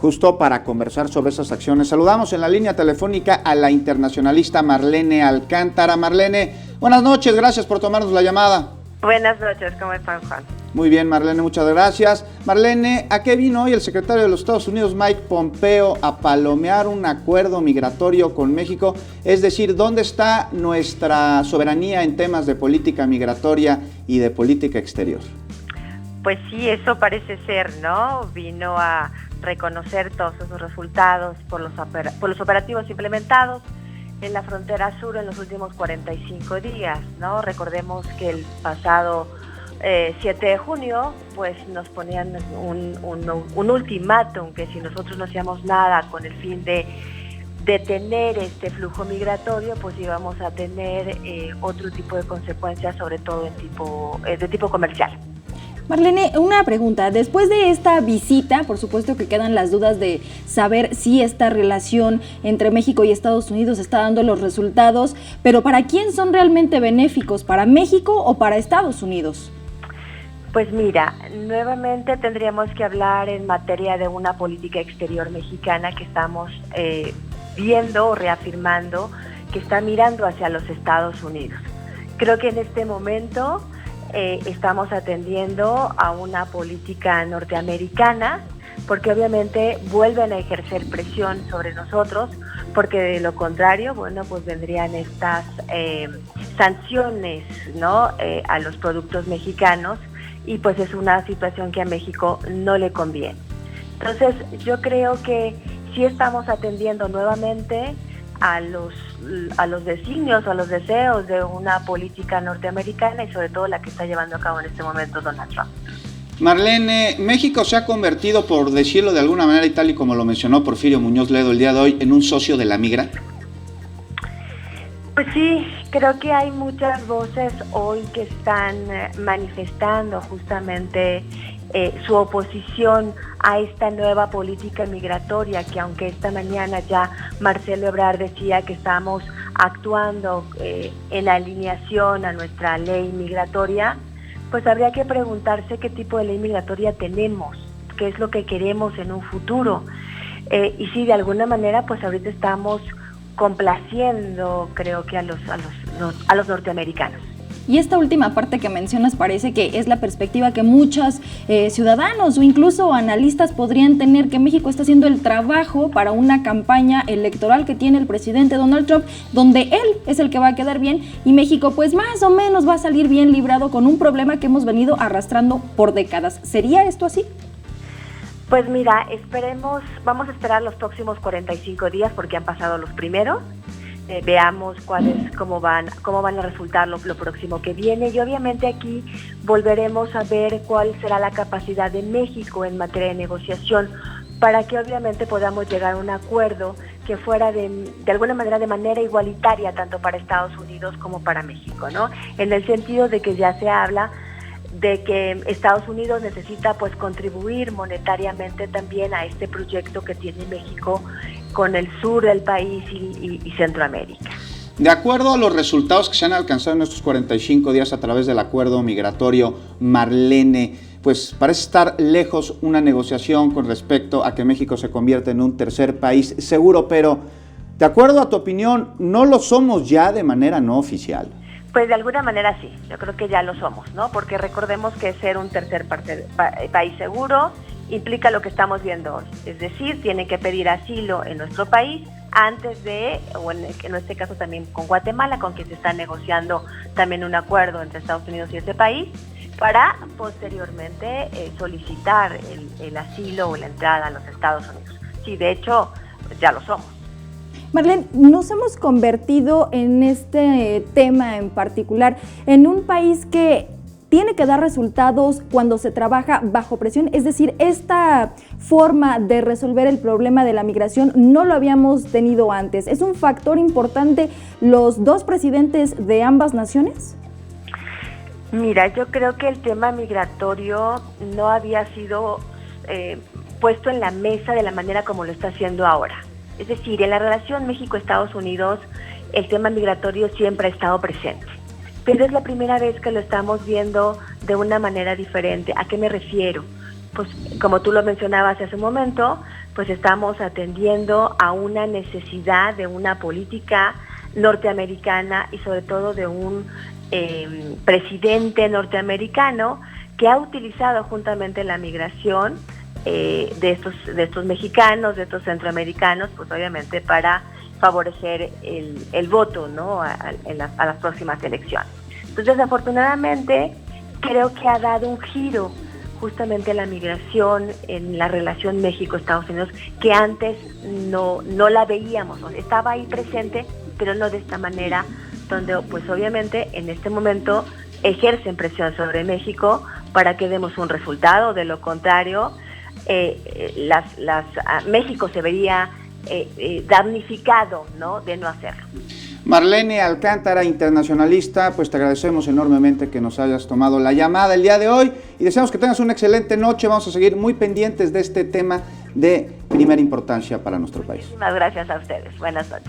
justo para conversar sobre esas acciones. Saludamos en la línea telefónica a la internacionalista Marlene Alcántara. Marlene, buenas noches, gracias por tomarnos la llamada. Buenas noches, ¿cómo están, Juan? Muy bien, Marlene, muchas gracias. Marlene, ¿a qué vino hoy el secretario de los Estados Unidos, Mike Pompeo, a palomear un acuerdo migratorio con México? Es decir, ¿dónde está nuestra soberanía en temas de política migratoria y de política exterior? Pues sí, eso parece ser, ¿no? Vino a reconocer todos esos resultados por los operativos implementados en la frontera sur en los últimos 45 días, ¿no? Recordemos que el pasado 7 de junio, pues nos ponían un ultimátum que si nosotros no hacíamos nada con el fin de detener este flujo migratorio, pues íbamos a tener otro tipo de consecuencias, sobre todo de tipo comercial. Marlene, una pregunta. Después de esta visita, por supuesto que quedan las dudas de saber si esta relación entre México y Estados Unidos está dando los resultados, pero ¿para quién son realmente benéficos? ¿Para México o para Estados Unidos? Pues mira, nuevamente tendríamos que hablar en materia de una política exterior mexicana que estamos viendo o reafirmando que está mirando hacia los Estados Unidos. Creo que en este momento estamos atendiendo a una política norteamericana porque obviamente vuelven a ejercer presión sobre nosotros, porque de lo contrario, bueno, pues vendrían estas sanciones, ¿no? A los productos mexicanos, y pues es una situación que a México no le conviene. Entonces yo creo que sí estamos atendiendo nuevamente a los designios o a los deseos de una política norteamericana y sobre todo la que está llevando a cabo en este momento Donald Trump. Marlene, México se ha convertido, por decirlo de alguna manera, y tal y como lo mencionó Porfirio Muñoz Ledo el día de hoy, en un socio de la migra. Pues sí, creo que hay muchas voces hoy que están manifestando justamente su oposición a esta nueva política migratoria, que aunque esta mañana ya Marcelo Ebrard decía que estamos actuando en alineación a nuestra ley migratoria, pues habría que preguntarse qué tipo de ley migratoria tenemos, qué es lo que queremos en un futuro. Y sí, de alguna manera, pues ahorita estamos complaciendo, creo que a los norteamericanos. Y esta última parte que mencionas parece que es la perspectiva que muchos ciudadanos o incluso analistas podrían tener, que México está haciendo el trabajo para una campaña electoral que tiene el presidente Donald Trump, donde él es el que va a quedar bien y México pues más o menos va a salir bien librado con un problema que hemos venido arrastrando por décadas. ¿Sería esto así? Pues mira, vamos a esperar los próximos 45 días porque han pasado los primeros. Veamos cómo van a resultar lo próximo que viene, y obviamente aquí volveremos a ver cuál será la capacidad de México en materia de negociación para que obviamente podamos llegar a un acuerdo que fuera de alguna manera de manera igualitaria tanto para Estados Unidos como para México, ¿no? En el sentido de que ya se habla de que Estados Unidos necesita pues contribuir monetariamente también a este proyecto que tiene México con el sur del país y Centroamérica. De acuerdo a los resultados que se han alcanzado en estos 45 días a través del acuerdo migratorio, Marlene, pues parece estar lejos una negociación con respecto a que México se convierta en un tercer país seguro, pero de acuerdo a tu opinión, ¿no lo somos ya de manera no oficial? Pues de alguna manera sí, yo creo que ya lo somos, ¿no? Porque recordemos que ser un tercer país seguro implica lo que estamos viendo hoy, es decir, tienen que pedir asilo en nuestro país antes de, o en este caso también con Guatemala, con quien se está negociando también un acuerdo entre Estados Unidos y ese país, para posteriormente solicitar el asilo o la entrada a los Estados Unidos. Sí, de hecho, ya lo somos. Marlene, nos hemos convertido en este tema en particular en un país que tiene que dar resultados cuando se trabaja bajo presión, es decir, esta forma de resolver el problema de la migración no lo habíamos tenido antes. ¿Es un factor importante los dos presidentes de ambas naciones? Mira, yo creo que el tema migratorio no había sido puesto en la mesa de la manera como lo está haciendo ahora. Es decir, en la relación México-Estados Unidos, el tema migratorio siempre ha estado presente. Pero es la primera vez que lo estamos viendo de una manera diferente. ¿A qué me refiero? Pues como tú lo mencionabas hace un momento, pues estamos atendiendo a una necesidad de una política norteamericana y sobre todo de un presidente norteamericano que ha utilizado juntamente la migración de estos mexicanos, de estos centroamericanos, pues obviamente para favorecer el voto, ¿no? a las próximas elecciones. Entonces, desafortunadamente, creo que ha dado un giro justamente a la migración en la relación México-Estados Unidos, que antes no la veíamos, o sea, estaba ahí presente, pero no de esta manera, donde pues obviamente en este momento ejercen presión sobre México para que demos un resultado. De lo contrario, México se vería damnificado, ¿no?, de no hacerlo. Marlene Alcántara, internacionalista, pues te agradecemos enormemente que nos hayas tomado la llamada el día de hoy y deseamos que tengas una excelente noche. Vamos a seguir muy pendientes de este tema de primera importancia para nuestro país. Muchísimas gracias a ustedes. Buenas noches.